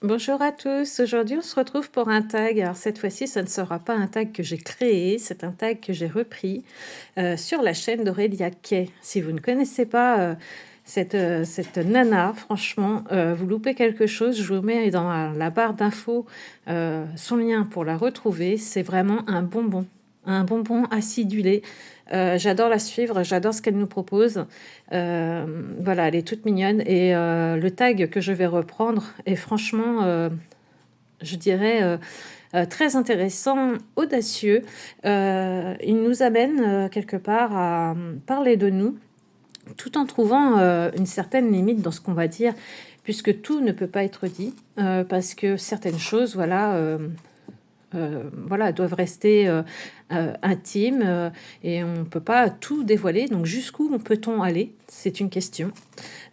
Bonjour à tous, aujourd'hui on se retrouve pour un tag. Alors cette fois-ci, ça ne sera pas un tag que j'ai créé, c'est un tag que j'ai repris sur la chaîne d'Aurélia Kay. Si vous ne connaissez pas cette nana, franchement, vous loupez quelque chose. Je vous mets dans la barre d'infos son lien pour la retrouver. C'est vraiment un bonbon acidulé. J'adore la suivre, j'adore ce qu'elle nous propose. Voilà, elle est toute mignonne et le tag que je vais reprendre est franchement, je dirais, très intéressant, audacieux. Il nous amène quelque part à parler de nous, tout en trouvant une certaine limite dans ce qu'on va dire, puisque tout ne peut pas être dit, parce que certaines choses, voilà, doivent rester intimes et on ne peut pas tout dévoiler. Donc jusqu'où peut-on aller? C'est une question.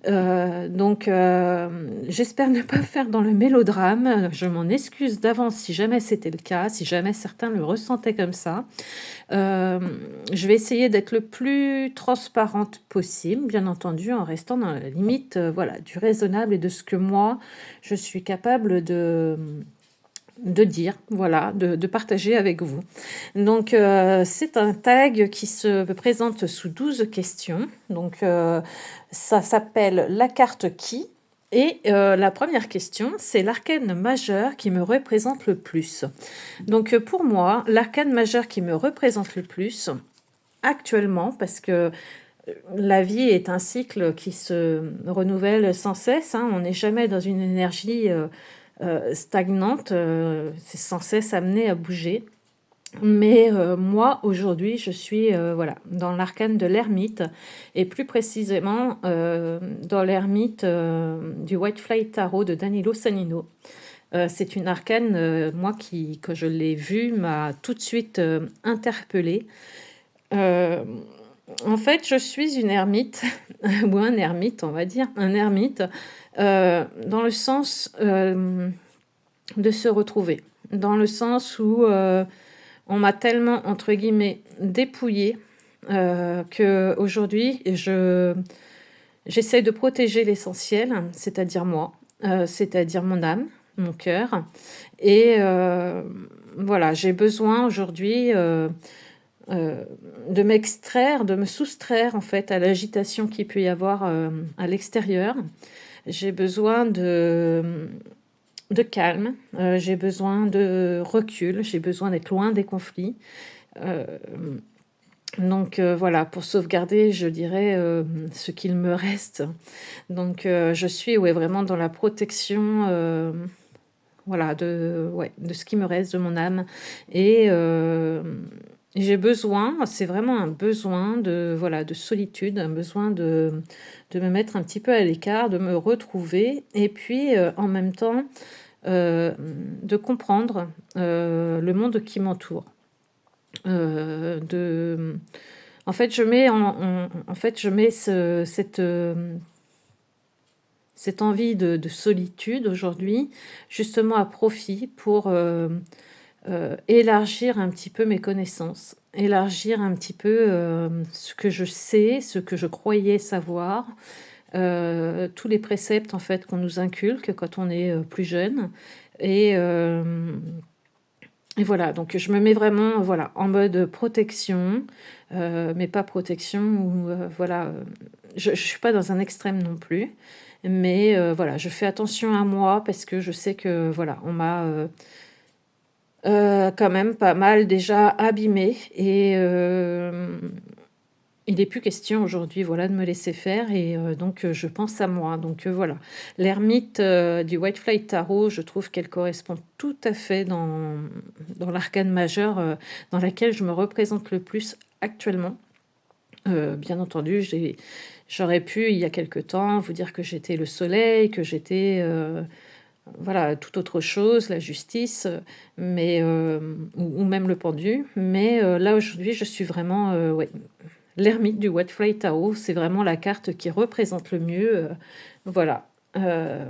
J'espère ne pas faire dans le mélodrame. Je m'en excuse d'avance si jamais c'était le cas, si jamais certains le ressentaient comme ça. Je vais essayer d'être le plus transparente possible, bien entendu, en restant dans la limite voilà, du raisonnable et de ce que moi, je suis capable de dire, voilà, de partager avec vous. Donc, c'est un tag qui se présente sous 12 questions. Donc, ça s'appelle la carte qui. Et la première question, c'est l'arcane majeur qui me représente le plus. Donc, pour moi, l'arcane majeur qui me représente le plus, actuellement, parce que la vie est un cycle qui se renouvelle sans cesse, hein, on n'est jamais dans une énergie stagnante, c'est sans cesse amené à bouger. Mais moi, aujourd'hui, je suis voilà, dans l'arcane de l'ermite, et plus précisément dans l'ermite du White Flight Tarot de Danilo Sanino. C'est une arcane, moi, qui, quand je l'ai vue, m'a tout de suite interpellée. Euh, En fait, je suis une ermite, ou un ermite, on va dire, un ermite, dans le sens de se retrouver, dans le sens où on m'a tellement, entre guillemets, dépouillée qu'aujourd'hui, j'essaie de protéger l'essentiel, c'est-à-dire moi, c'est-à-dire mon âme, mon cœur. Et voilà, j'ai besoin aujourd'hui de m'extraire, de me soustraire en fait à l'agitation qu'il peut y avoir à l'extérieur. J'ai besoin de calme, j'ai besoin de recul, j'ai besoin d'être loin des conflits. Euh, voilà, pour sauvegarder, je dirais, ce qu'il me reste. Donc je suis ouais, vraiment dans la protection voilà, ouais, de ce qui me reste de mon âme. Et j'ai besoin, c'est vraiment un besoin de, voilà, de solitude, un besoin de me mettre un petit peu à l'écart, de me retrouver. Et puis en même temps, de comprendre le monde qui m'entoure. En fait, en fait, je mets cette envie de solitude aujourd'hui, justement à profit pour élargir un petit peu mes connaissances, élargir un petit peu ce que je sais, ce que je croyais savoir, tous les préceptes en fait qu'on nous inculque quand on est plus jeune. Et, euh, et voilà, donc je me mets vraiment voilà, en mode protection, mais pas protection où voilà, je ne suis pas dans un extrême non plus, mais voilà, je fais attention à moi parce que je sais que voilà, on m'a quand même pas mal déjà abîmée et il n'est plus question aujourd'hui voilà, de me laisser faire et donc je pense à moi. Donc voilà, l'ermite du White Flight Tarot, je trouve qu'elle correspond tout à fait dans l'arcane majeur dans laquelle je me représente le plus actuellement. Bien entendu, j'aurais pu, il y a quelque temps, vous dire que j'étais le soleil, que j'étais voilà, tout autre chose, la justice, mais, ou même le pendu. Mais là, aujourd'hui, je suis vraiment ouais, l'ermite du White Flight Tarot. C'est vraiment la carte qui représente le mieux voilà, euh,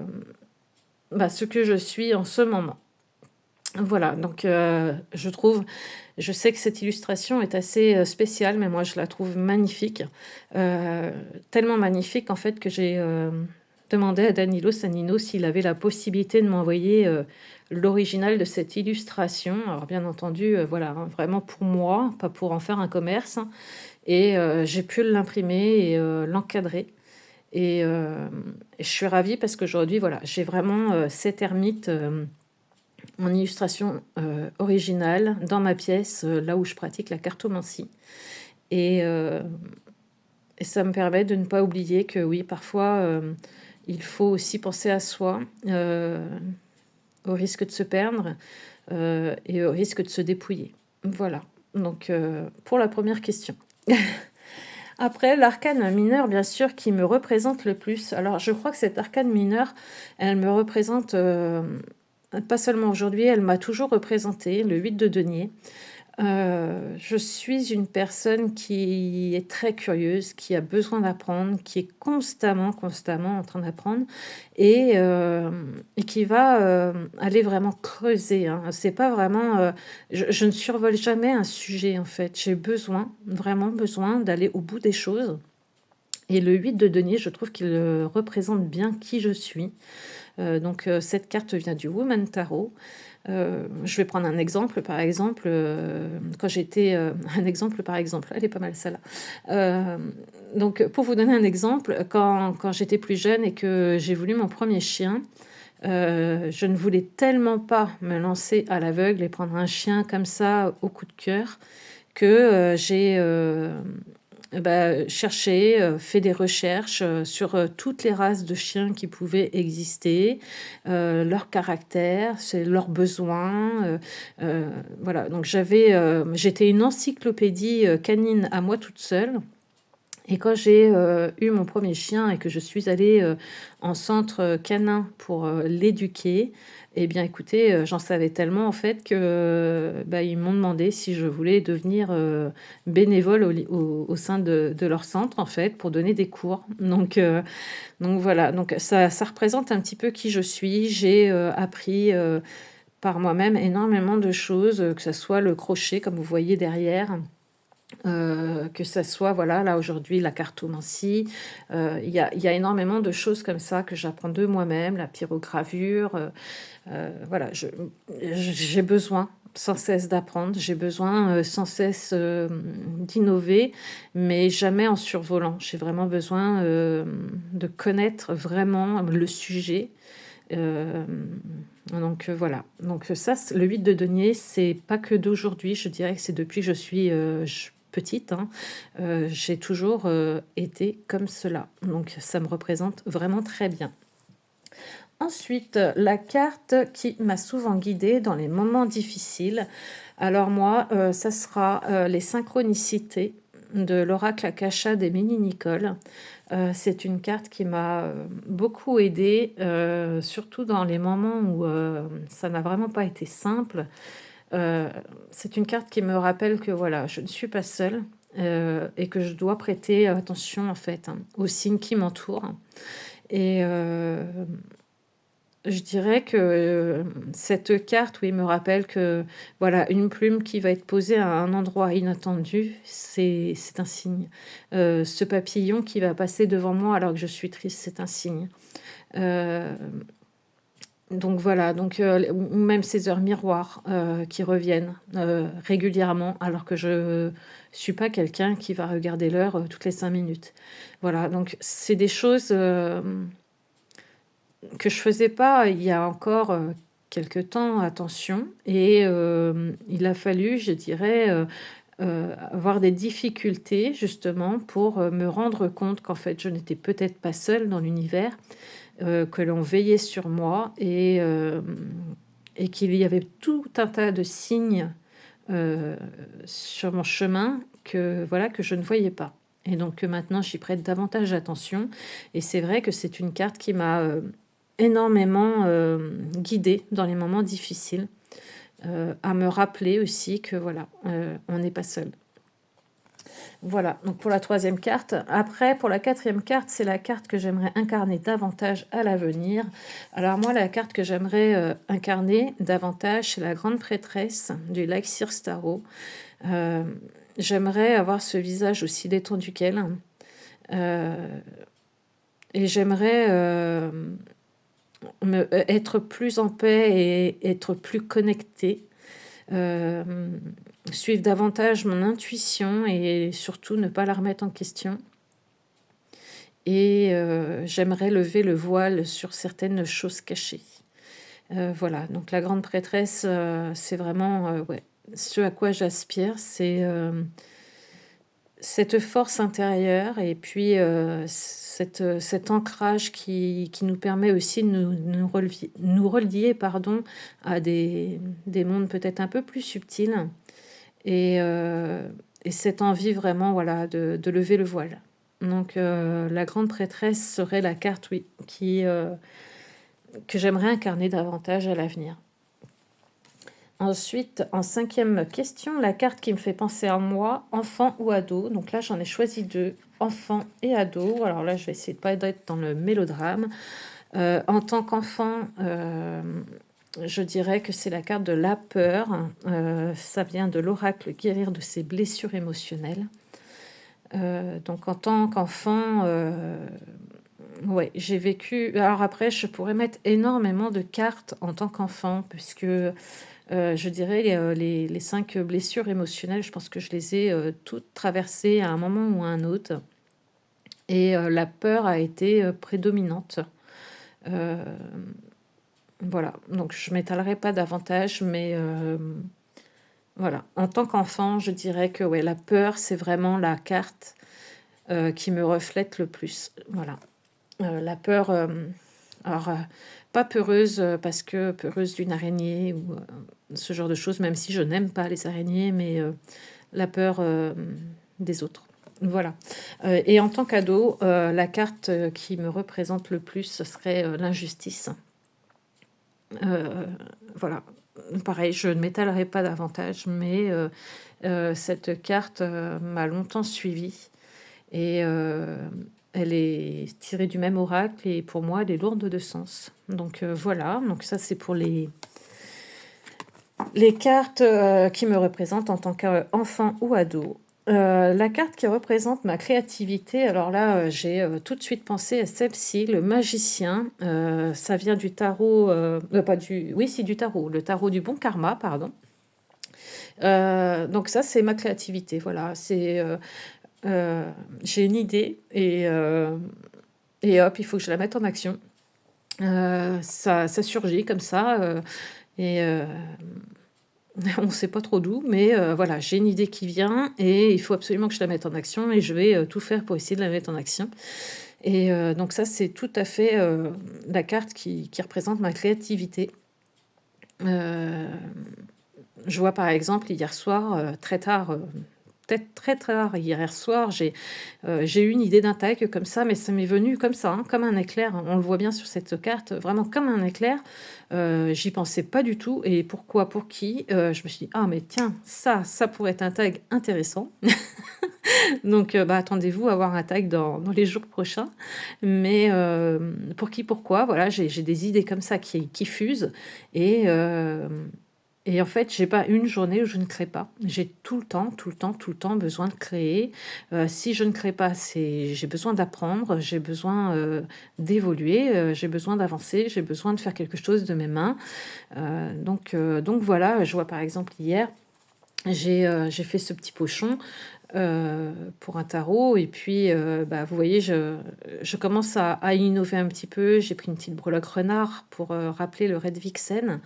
ce que je suis en ce moment. Voilà, donc je trouve, je sais que cette illustration est assez spéciale, mais moi je la trouve magnifique. Tellement magnifique en fait que demandé à Danilo Sanino s'il avait la possibilité de m'envoyer l'original de cette illustration. Alors bien entendu, voilà, hein, vraiment pour moi, pas pour en faire un commerce, hein. Et j'ai pu l'imprimer et l'encadrer. Et je suis ravie parce qu'aujourd'hui, voilà, j'ai vraiment cette ermite en illustration originale dans ma pièce, là où je pratique la cartomancie. Et, et ça me permet de ne pas oublier que oui, parfois, il faut aussi penser à soi, au risque de se perdre et au risque de se dépouiller. Voilà, donc pour la première question. Après, l'arcane mineur, bien sûr, qui me représente le plus. Alors, je crois que cette arcane mineure, elle me représente, pas seulement aujourd'hui, elle m'a toujours représenté, le 8 de denier. Je suis une personne qui est très curieuse, qui a besoin d'apprendre, qui est constamment en train d'apprendre et qui va aller vraiment creuser, hein. C'est pas vraiment, je ne survole jamais un sujet en fait. J'ai besoin, vraiment besoin d'aller au bout des choses. Et le 8 de denier, je trouve qu'il représente bien qui je suis. Donc cette carte vient du Woman Tarot. Je vais prendre un exemple, par exemple, quand j'étais... un exemple, par exemple, elle est pas mal celle-là. Donc, pour vous donner un exemple, quand j'étais plus jeune et que j'ai voulu mon premier chien, je ne voulais tellement pas me lancer à l'aveugle et prendre un chien comme ça au coup de cœur que j'ai cherché, fait des recherches sur toutes les races de chiens qui pouvaient exister, leur caractère, leurs besoins. Voilà, donc j'étais une encyclopédie canine à moi toute seule. Et quand j'ai eu mon premier chien et que je suis allée en centre canin pour l'éduquer, eh bien écoutez, j'en savais tellement en fait que ils m'ont demandé si je voulais devenir bénévole au sein de leur centre en fait pour donner des cours. Donc voilà, donc ça représente un petit peu qui je suis. J'ai appris par moi-même énormément de choses, que ce soit le crochet comme vous voyez derrière. Que ça soit, voilà, là aujourd'hui, la cartomancie. Il y a énormément de choses comme ça que j'apprends de moi-même, la pyrogravure. Voilà, j'ai besoin sans cesse d'apprendre, j'ai besoin sans cesse d'innover, mais jamais en survolant. J'ai vraiment besoin de connaître vraiment le sujet. Donc voilà. Donc ça, le 8 de denier, c'est pas que d'aujourd'hui. Je dirais que c'est depuis que je suis petite, hein. J'ai toujours été comme cela. Donc ça me représente vraiment très bien. Ensuite, la carte qui m'a souvent guidée dans les moments difficiles. Alors moi, ça sera les synchronicités de l'oracle Akasha d'Émilie Nicole. C'est une carte qui m'a beaucoup aidée, surtout dans les moments où ça n'a vraiment pas été simple. C'est une carte qui me rappelle que voilà, je ne suis pas seule et que je dois prêter attention en fait, hein, aux signes qui m'entourent. Et je dirais que cette carte où il me rappelle que voilà, une plume qui va être posée à un endroit inattendu, c'est un signe. Ce papillon qui va passer devant moi alors que je suis triste, c'est un signe. Donc voilà, ou même ces heures miroirs qui reviennent régulièrement alors que je suis pas quelqu'un qui va regarder l'heure toutes les 5 minutes. Voilà, donc c'est des choses que je faisais pas il y a encore quelque temps, attention. Et il a fallu, je dirais, avoir des difficultés justement pour me rendre compte qu'en fait je n'étais peut-être pas seule dans l'univers, que l'on veillait sur moi et qu'il y avait tout un tas de signes sur mon chemin que je ne voyais pas. Et donc maintenant j'y prête davantage attention. Et c'est vrai que c'est une carte qui m'a énormément guidée dans les moments difficiles, à me rappeler aussi que voilà, on n'est pas seul. Voilà, donc pour la troisième carte. Après, pour la quatrième carte, c'est la carte que j'aimerais incarner davantage à l'avenir. Alors moi, la carte que j'aimerais incarner davantage, c'est la grande prêtresse du Lac Tarot. J'aimerais avoir ce visage aussi détendu qu'elle. et j'aimerais être plus en paix et être plus connectée, euh, suivre davantage mon intuition et surtout ne pas la remettre en question. Et j'aimerais lever le voile sur certaines choses cachées. Voilà, donc la grande prêtresse, c'est vraiment ouais, ce à quoi j'aspire, c'est cette force intérieure et puis cet ancrage qui nous permet aussi de nous relier pardon, à des mondes peut-être un peu plus subtils et, euh, et cette envie vraiment voilà, de lever le voile. Donc la grande prêtresse serait la carte oui, que j'aimerais incarner davantage à l'avenir. Ensuite, en 5e question, la carte qui me fait penser à moi, enfant ou ado. Donc là, j'en ai choisi 2, enfant et ado. Alors là, je vais essayer de pas être dans le mélodrame. En tant qu'enfant, je dirais que c'est la carte de la peur. Ça vient de l'oracle guérir de ses blessures émotionnelles. Donc en tant qu'enfant, ouais, j'ai vécu. Alors après, je pourrais mettre énormément de cartes en tant qu'enfant, puisque je dirais les 5 blessures émotionnelles, je pense que je les ai toutes traversées à un moment ou à un autre. Et la peur a été prédominante. Euh, voilà, donc je ne m'étalerai pas davantage, mais voilà. En tant qu'enfant, je dirais que ouais, la peur, c'est vraiment la carte qui me reflète le plus. Voilà. La peur, alors pas peureuse parce que peureuse d'une araignée ou ce genre de choses, même si je n'aime pas les araignées, mais la peur des autres. Voilà. Et en tant qu'ado, la carte qui me représente le plus, ce serait l'injustice. Voilà. Pareil, je ne m'étalerai pas davantage, mais cette carte m'a longtemps suivie et elle est tirée du même oracle et pour moi, elle est lourde de sens. Donc voilà, donc ça c'est pour les cartes qui me représentent en tant qu'enfant ou ado. La carte qui représente ma créativité, alors là, j'ai tout de suite pensé à celle-ci, le magicien. Ça vient du tarot, pas du, oui, c'est du tarot, le tarot du bon karma, pardon. Donc ça, c'est ma créativité, voilà. C'est, j'ai une idée et hop, il faut que je la mette en action. Ça surgit comme ça et on ne sait pas trop d'où, mais voilà, j'ai une idée qui vient et il faut absolument que je la mette en action et je vais tout faire pour essayer de la mettre en action. Et donc ça, c'est tout à fait la carte qui représente ma créativité. Je vois par exemple hier soir, très tard, peut-être très tard hier soir, j'ai eu une idée d'un tag comme ça, mais ça m'est venu comme ça, hein, comme un éclair. On le voit bien sur cette carte, vraiment comme un éclair. J'y pensais pas du tout. Et pourquoi, pour qui je me suis dit, ah mais tiens, ça pourrait être un tag intéressant. Donc bah, attendez-vous à avoir un tag dans les jours prochains. Mais pour qui, pourquoi, voilà, j'ai des idées comme ça qui fusent. Et en fait, j'ai pas une journée où je ne crée pas. J'ai tout le temps, tout le temps, tout le temps besoin de créer. Si je ne crée pas, j'ai besoin d'apprendre, j'ai besoin d'évoluer, j'ai besoin d'avancer, j'ai besoin de faire quelque chose de mes mains. Donc voilà, je vois par exemple hier, j'ai fait ce petit pochon pour un tarot. Et puis, bah, vous voyez, je commence à innover un petit peu. J'ai pris une petite breloque renard pour rappeler le Red Vixen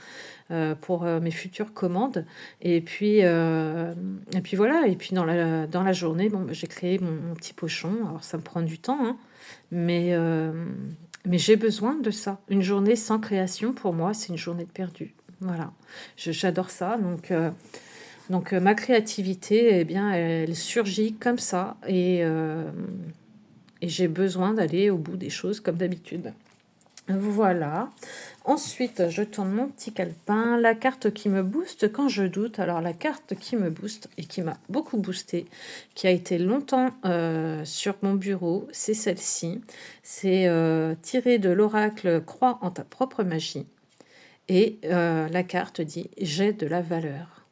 pour mes futures commandes. Et puis voilà. Et puis dans la journée, bon, j'ai créé mon petit pochon. Alors ça me prend du temps, hein, mais, euh, mais j'ai besoin de ça. Une journée sans création, pour moi, c'est une journée de perdu. Voilà, j'adore ça. Donc ma créativité, eh bien, elle surgit comme ça et j'ai besoin d'aller au bout des choses comme d'habitude. Voilà. Ensuite, je tourne mon petit calepin. La carte qui me booste quand je doute. Alors, la carte qui me booste et qui m'a beaucoup boosté, qui a été longtemps sur mon bureau, c'est celle-ci. C'est tiré de l'oracle Crois en ta propre magie. Et la carte dit j'ai de la valeur.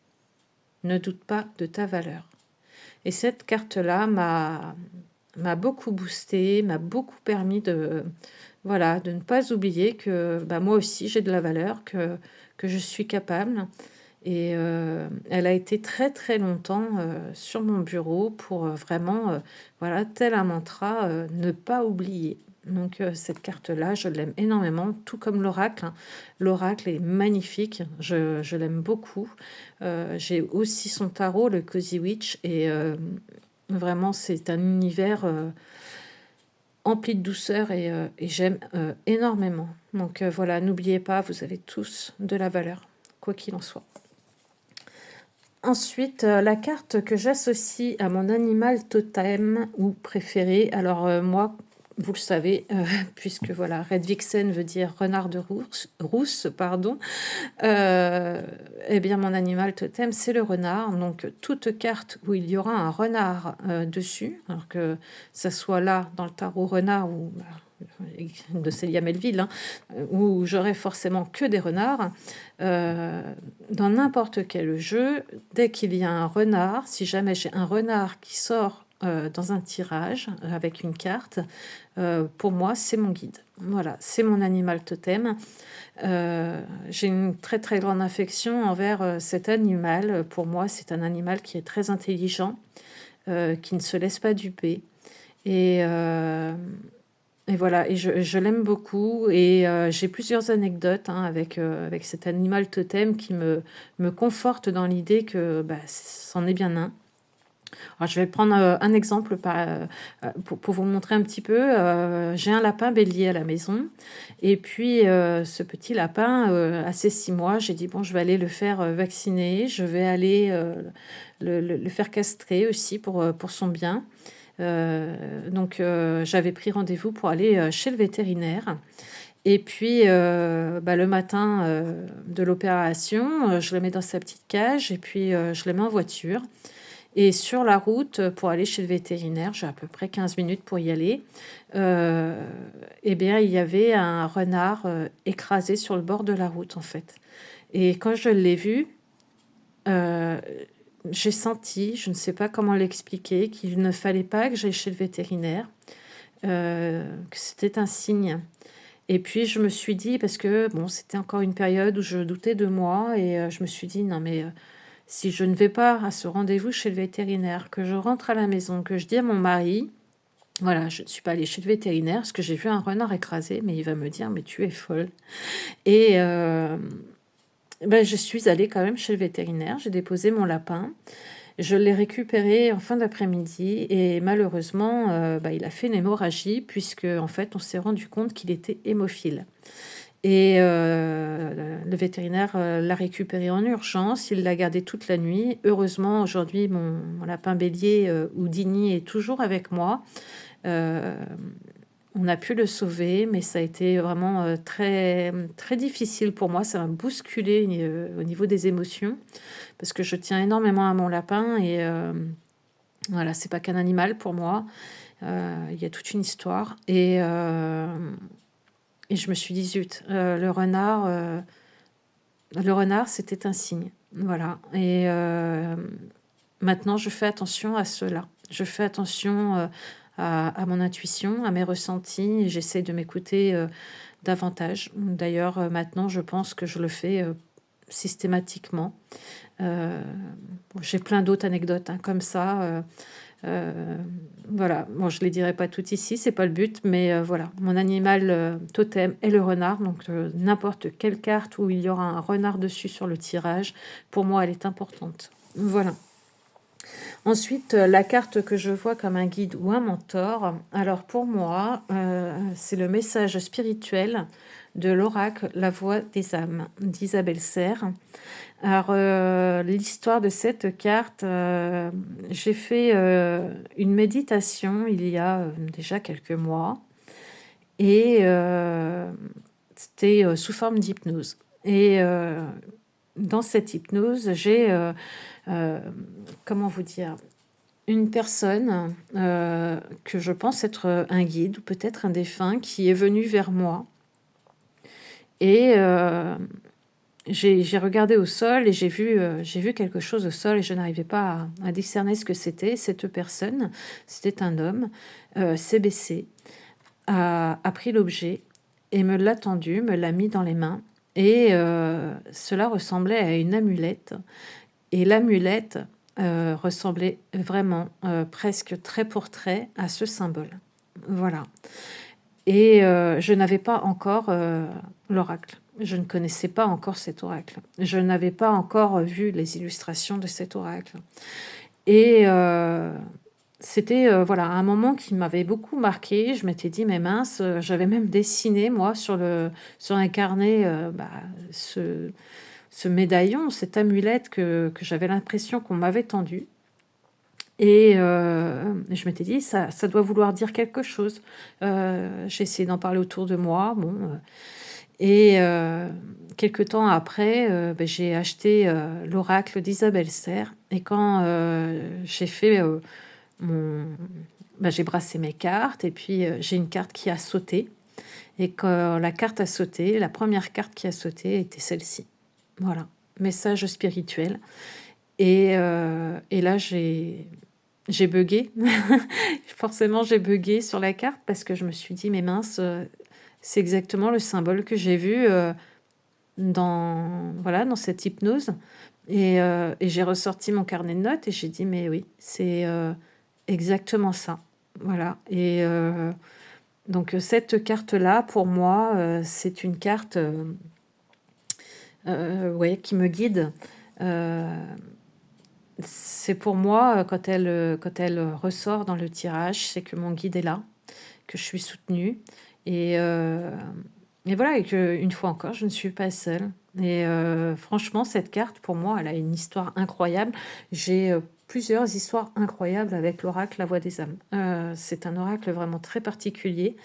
Ne doute pas de ta valeur. Et cette carte-là m'a beaucoup boosté, m'a beaucoup permis de, voilà, de ne pas oublier que bah, moi aussi j'ai de la valeur, que je suis capable. Et elle a été très très longtemps sur mon bureau pour vraiment, voilà, tel un mantra, ne pas oublier. Donc cette carte-là, je l'aime énormément, tout comme l'oracle, hein. L'oracle est magnifique, je l'aime beaucoup. J'ai aussi son tarot, le Cozy Witch, et vraiment c'est un univers empli de douceur et j'aime énormément. Donc voilà, n'oubliez pas, vous avez tous de la valeur, quoi qu'il en soit. Ensuite, la carte que j'associe à mon animal totem ou préféré. Alors moi, vous le savez, puisque voilà, Red Vixen veut dire renard de rousse, pardon. Eh bien, mon animal totem, c'est le renard. Donc, toute carte où il y aura un renard dessus, alors que ça soit là dans le tarot renard ou de Célia Melville, hein, où j'aurai forcément que des renards. Dans n'importe quel jeu, dès qu'il y a un renard, si jamais j'ai un renard qui sort dans un tirage avec une carte, pour moi, c'est mon guide. Voilà, c'est mon animal totem. J'ai une très très grande affection envers cet animal. Pour moi, c'est un animal qui est très intelligent, qui ne se laisse pas duper. Et, et voilà, et je l'aime beaucoup. Et j'ai plusieurs anecdotes hein, avec cet animal totem qui me conforte dans l'idée que bah, c'en est bien un. Alors, je vais prendre un exemple pour vous montrer un petit peu. J'ai un lapin bélier à la maison. Et puis, ce petit lapin, à ses 6 mois, j'ai dit, bon, je vais aller le faire vacciner. Je vais aller le faire castrer aussi pour son bien. Donc, j'avais pris rendez-vous pour aller chez le vétérinaire. Et puis, bah, le matin de l'opération, je le mets dans sa petite cage et puis je le mets en voiture. Et sur la route, pour aller chez le vétérinaire, j'ai à peu près 15 minutes pour y aller, eh bien, il y avait un renard écrasé sur le bord de la route, en fait. Et quand je l'ai vu, euh, j'ai senti, je ne sais pas comment l'expliquer, qu'il ne fallait pas que j'aille chez le vétérinaire, que c'était un signe. Et puis je me suis dit, parce que bon, c'était encore une période où je doutais de moi, et je me suis dit, non mais si je ne vais pas à ce rendez-vous chez le vétérinaire, que je rentre à la maison, que je dis à mon mari, voilà, je ne suis pas allée chez le vétérinaire parce que j'ai vu un renard écrasé, mais il va me dire, mais tu es folle. Et ben, je suis allée quand même chez le vétérinaire, j'ai déposé mon lapin, je l'ai récupéré en fin d'après-midi et malheureusement, bah, il a fait une hémorragie puisque en fait, on s'est rendu compte qu'il était hémophile. Et le vétérinaire l'a récupéré en urgence, il l'a gardé toute la nuit. Heureusement, aujourd'hui, mon lapin bélier, Houdini, est toujours avec moi. Heu, on a pu le sauver, mais ça a été vraiment, très, très difficile pour moi. Ça m'a bousculée, au niveau des émotions, parce que je tiens énormément à mon lapin et voilà, c'est pas qu'un animal pour moi. Il y a toute une histoire et je me suis dit: «Zut, le renard, c'était un signe». Voilà et maintenant je fais attention à cela. Je fais attention, à mon intuition, à mes ressentis et j'essaie de m'écouter, davantage. D'ailleurs, maintenant je pense que je le fais, systématiquement. Heu, bon, j'ai plein d'autres anecdotes, hein, comme ça, Heu, voilà, bon, je les dirai pas toutes ici, c'est pas le but, mais voilà, mon animal, totem est le renard, donc n'importe quelle carte où il y aura un renard dessus sur le tirage, pour moi, elle est importante. Voilà. Ensuite, la carte que je vois comme un guide ou un mentor, alors pour moi, c'est le message spirituel de l'oracle La Voix des âmes d'Isabelle Serres. Alors, l'histoire de cette carte, j'ai fait, une méditation il y a, déjà quelques mois et c'était, sous forme d'hypnose et dans cette hypnose, j'ai, heu, comment vous dire? Une personne, que je pense être, un guide ou peut-être un défunt qui est venu vers moi et j'ai regardé au sol et j'ai vu quelque chose au sol et je n'arrivais pas à discerner ce que c'était. Cette personne, c'était un homme, s'est baissé, a pris l'objet et me l'a tendu, me l'a mis dans les mains et cela ressemblait à une amulette et l'amulette, ressemblait vraiment, presque trait pour trait à ce symbole. Voilà et je n'avais pas encore, l'oracle. Je ne connaissais pas encore cet oracle. Je n'avais pas encore vu les illustrations de cet oracle et c'était, voilà, un moment qui m'avait beaucoup marqué. Je m'étais dit: «Mais mince», j'avais même dessiné moi sur un carnet, ce médaillon, cette amulette que j'avais l'impression qu'on m'avait tendue et je m'étais dit: «Ça doit vouloir dire quelque chose». J'ai essayé d'en parler autour de moi, bon, et quelque temps après, j'ai acheté, l'oracle d'Isabelle Serres et quand, j'ai fait, mon j'ai brassé mes cartes et puis, j'ai une carte qui a sauté et quand la carte a sauté, la première carte qui a sauté était celle-ci. Voilà, message spirituel et là j'ai buggé. Forcément, j'ai buggé sur la carte parce que je me suis dit: «Mais mince, c'est exactement le symbole que j'ai vu, dans voilà, dans cette hypnose» et j'ai ressorti mon carnet de notes et j'ai dit: «Mais oui, c'est, exactement ça». Voilà et donc cette carte-là, pour moi, c'est une carte, ouais, qui me guide. Heu, c'est pour moi, quand elle ressort dans le tirage, c'est que mon guide est là, que je suis soutenue et heu et voilà et qu'une fois encore, je ne suis pas seule et franchement, cette carte, pour moi, elle a une histoire incroyable. J'ai, plusieurs histoires incroyables avec l'oracle La Voix des âmes. C'est un oracle vraiment très particulier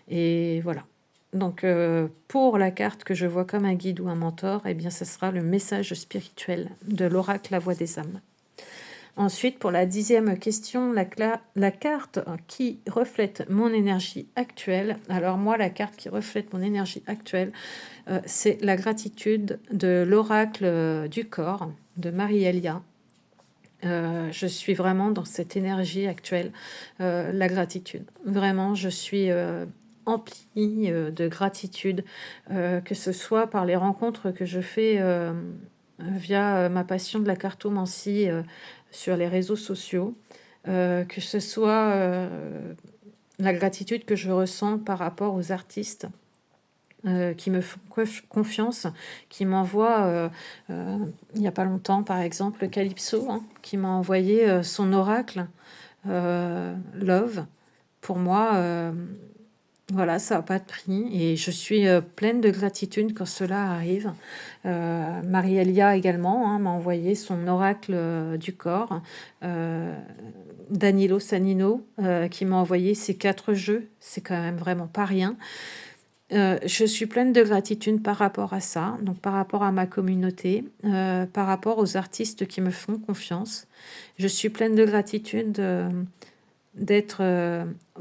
et voilà. Donc pour la carte que je vois comme un guide ou un mentor, eh bien, ce sera le message spirituel de l'oracle La Voix des âmes. Ensuite, pour la 10e question, la carte qui reflète mon énergie actuelle. Alors moi, la carte qui reflète mon énergie actuelle, c'est la gratitude de l'oracle du corps de Marie-Elia. Je suis vraiment dans cette énergie actuelle, la gratitude. Vraiment, je suis emplie de gratitude, que ce soit par les rencontres que je fais via ma passion de la cartomancie sur les réseaux sociaux, que ce soit la gratitude que je ressens par rapport aux artistes qui me font confiance, qui m'envoient, il n'y a pas longtemps, par exemple, Calypso, hein, qui m'a envoyé son oracle, Love. Pour moi, voilà, ça n'a pas de prix et je suis pleine de gratitude quand cela arrive. Marie-Elia également hein, m'a envoyé son oracle du corps. Danilo Sanino qui m'a envoyé ses 4 jeux. C'est quand même vraiment pas rien. Je suis pleine de gratitude par rapport à ça, donc par rapport à ma communauté, par rapport aux artistes qui me font confiance. Je suis pleine de gratitude d'être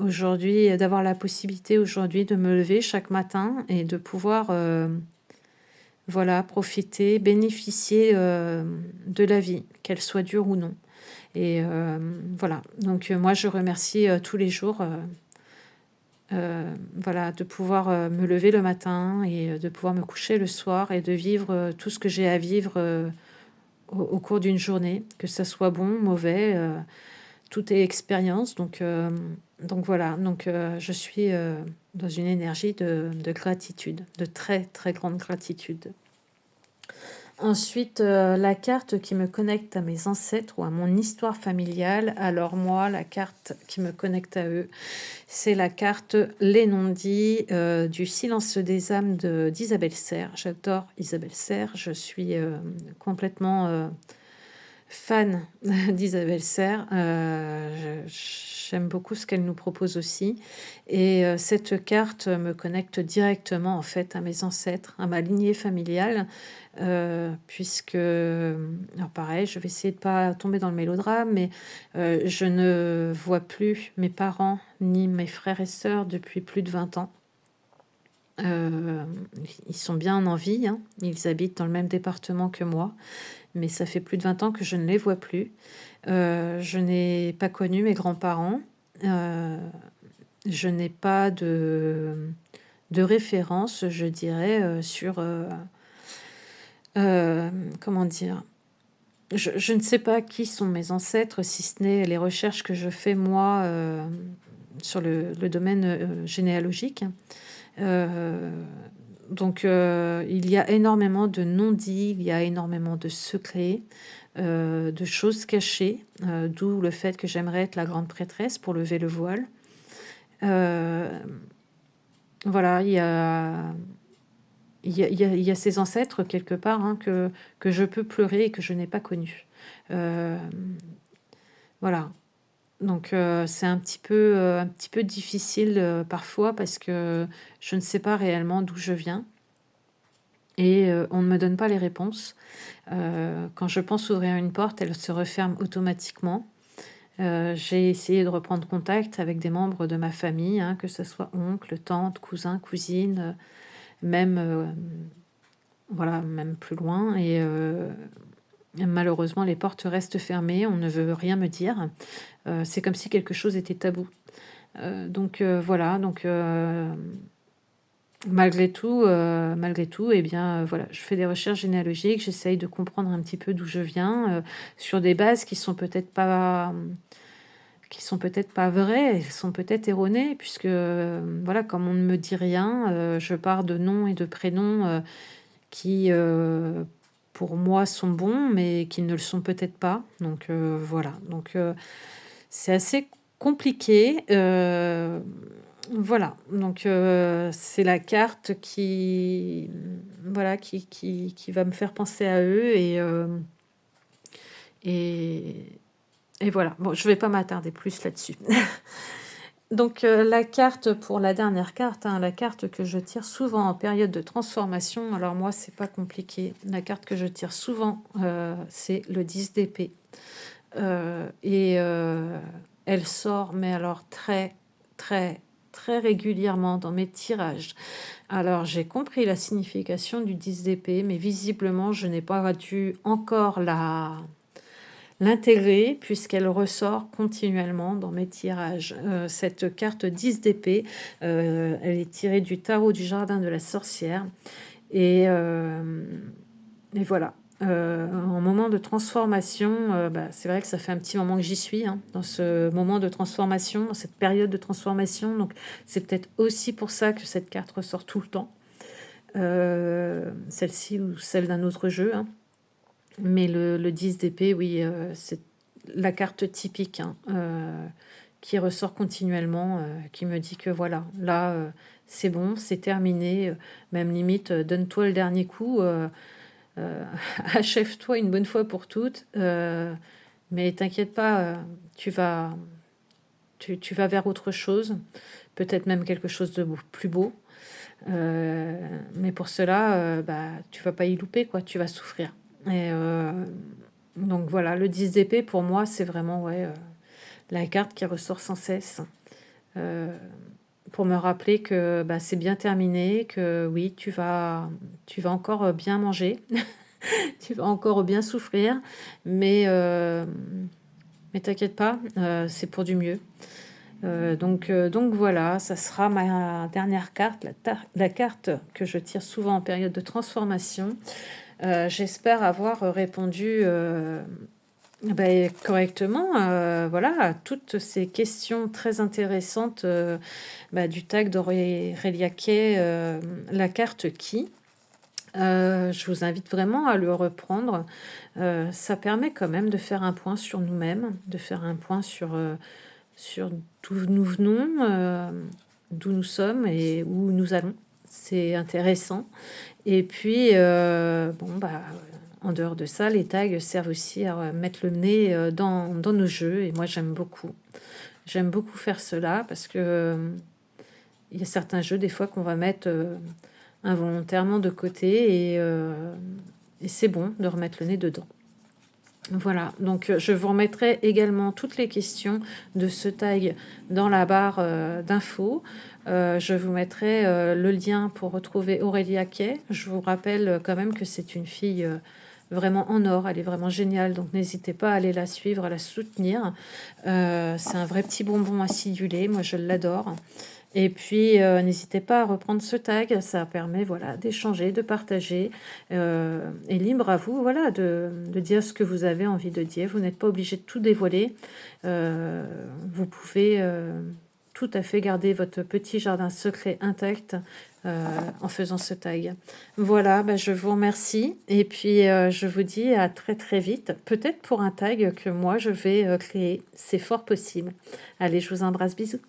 aujourd'hui, d'avoir la possibilité aujourd'hui de me lever chaque matin et de pouvoir voilà, profiter, bénéficier de la vie, qu'elle soit dure ou non. Et voilà, donc moi je remercie tous les jours. Voilà, de pouvoir me lever le matin et de pouvoir me coucher le soir et de vivre tout ce que j'ai à vivre au cours d'une journée, que ça soit bon, mauvais, tout est expérience. Donc voilà, donc je suis dans une énergie de gratitude, de très très grande gratitude. Ensuite, la carte qui me connecte à mes ancêtres ou à mon histoire familiale. Alors moi, la carte qui me connecte à eux, c'est la carte Les non-dits du Silence des âmes d'Isabelle Serres. J'adore Isabelle Serres. Je suis complètement fan d'Isabelle Serres. J'aime beaucoup ce qu'elle nous propose aussi. Et cette carte me connecte directement en fait à mes ancêtres, à ma lignée familiale, puisque, alors pareil, je vais essayer de pas tomber dans le mélodrame, mais je ne vois plus mes parents ni mes frères et sœurs depuis plus de 20 ans. Heu, ils sont bien en vie, hein. Ils habitent dans le même département que moi, mais ça fait plus de 20 ans que je ne les vois plus. Je n'ai pas connu mes grands-parents. Heu, je n'ai pas de référence, je dirais, sur, comment dire? Je ne sais pas qui sont mes ancêtres, si ce n'est les recherches que je fais moi, sur le domaine, généalogique. Heu, il y a énormément de non-dits, il y a énormément de secrets, de choses cachées, d'où le fait que j'aimerais être la grande prêtresse pour lever le voile. Hem, voilà, il y a ces ancêtres quelque part, hein, que je peux pleurer et que je n'ai pas connus. Hem, voilà, c'est un petit peu difficile, parfois parce que je ne sais pas réellement d'où je viens et on ne me donne pas les réponses. Quand je pense ouvrir une porte, elle se referme automatiquement. J'ai essayé de reprendre contact avec des membres de ma famille, hein, que ce soit oncles, tantes, cousins, cousines, même, voilà, même plus loin et malheureusement, les portes restent fermées, on ne veut rien me dire. C'est comme si quelque chose était tabou. Voilà, malgré tout et bien, voilà, je fais des recherches généalogiques, j'essaye de comprendre un petit peu d'où je viens, sur des bases qui sont peut-être pas vraies, elles sont peut-être erronées puisque, voilà, comme on ne me dit rien, je pars de noms et de prénoms, qui, pour moi sont bons, mais qui ne le sont peut-être pas. Voilà, c'est assez compliqué, voilà, c'est la carte qui, voilà, qui va me faire penser à eux et et voilà. Bon, je vais pas m'attarder plus là-dessus. La carte pour la dernière carte, hein, la carte que je tire souvent en période de transformation, alors moi, c'est pas compliqué. La carte que je tire souvent, c'est le 10 d'épée, et elle sort, mais alors très, très, très régulièrement dans mes tirages. Alors, j'ai compris la signification du 10 d'épée, mais visiblement, je n'ai pas dû encore la l'intégrer puisqu'elle ressort continuellement dans mes tirages. Cette carte 10 d'épée, elle est tirée du tarot du jardin de la sorcière et voilà. En moment de transformation, c'est vrai que ça fait un petit moment que j'y suis, hein, dans ce moment de transformation, dans cette période de transformation, donc c'est peut-être aussi pour ça que cette carte ressort tout le temps. Celle-ci ou celle d'un autre jeu, hein. Mais le 10 d'épée, oui, c'est la carte typique, hein, qui ressort continuellement, qui me dit que voilà, là, c'est bon, c'est terminé, même limite, donne-toi le dernier coup, heu, achève-toi une bonne fois pour toutes, mais t'inquiète pas, tu vas vers autre chose, peut-être même quelque chose de plus beau, heu, mais pour cela, tu vas pas y louper quoi, tu vas souffrir et voilà, le 10 d'épée pour moi, c'est vraiment, ouais, la carte qui ressort sans cesse, heu, pour me rappeler que, c'est bien terminé, que oui, tu vas encore, bien manger, tu vas encore bien souffrir, mais t'inquiète pas, c'est pour du mieux. Voilà, ça sera ma dernière carte, la carte que je tire souvent en période de transformation. J'espère avoir répondu, correctement, voilà, à toutes ces questions très intéressantes, du tag d'Aurélia Kay, la carte qui. Je vous invite vraiment à le reprendre. Ça permet quand même de faire un point sur nous-mêmes, de faire un point sur d'où nous venons, d'où nous sommes et où nous allons. C'est intéressant et puis, en dehors de ça, les tags servent aussi à mettre le nez, dans nos jeux et moi j'aime beaucoup. J'aime beaucoup faire cela parce que, il y a certains jeux des fois qu'on va mettre, involontairement de côté et c'est bon de remettre le nez dedans. Voilà, donc je vous remettrai également toutes les questions de ce tag dans la barre, d'infos. Je vous mettrai, le lien pour retrouver Aurélia Kay. Je vous rappelle, quand même que c'est une fille, vraiment en or. Elle est vraiment géniale, donc n'hésitez pas à aller la suivre, à la soutenir. C'est un vrai petit bonbon acidulé, moi je l'adore. Et puis, n'hésitez pas à reprendre ce tag, ça permet, voilà, d'échanger, de partager, et libre à vous, voilà, de dire ce que vous avez envie de dire. Vous n'êtes pas obligé de tout dévoiler. Heu, Vous pouvez, tout à fait garder votre petit jardin secret intact, heu, en faisant ce tag. Voilà, bah, je vous remercie et puis, je vous dis à très, très vite, peut-être pour un tag que moi je vais, créer. C'est fort possible. Allez, je vous embrasse, bisous.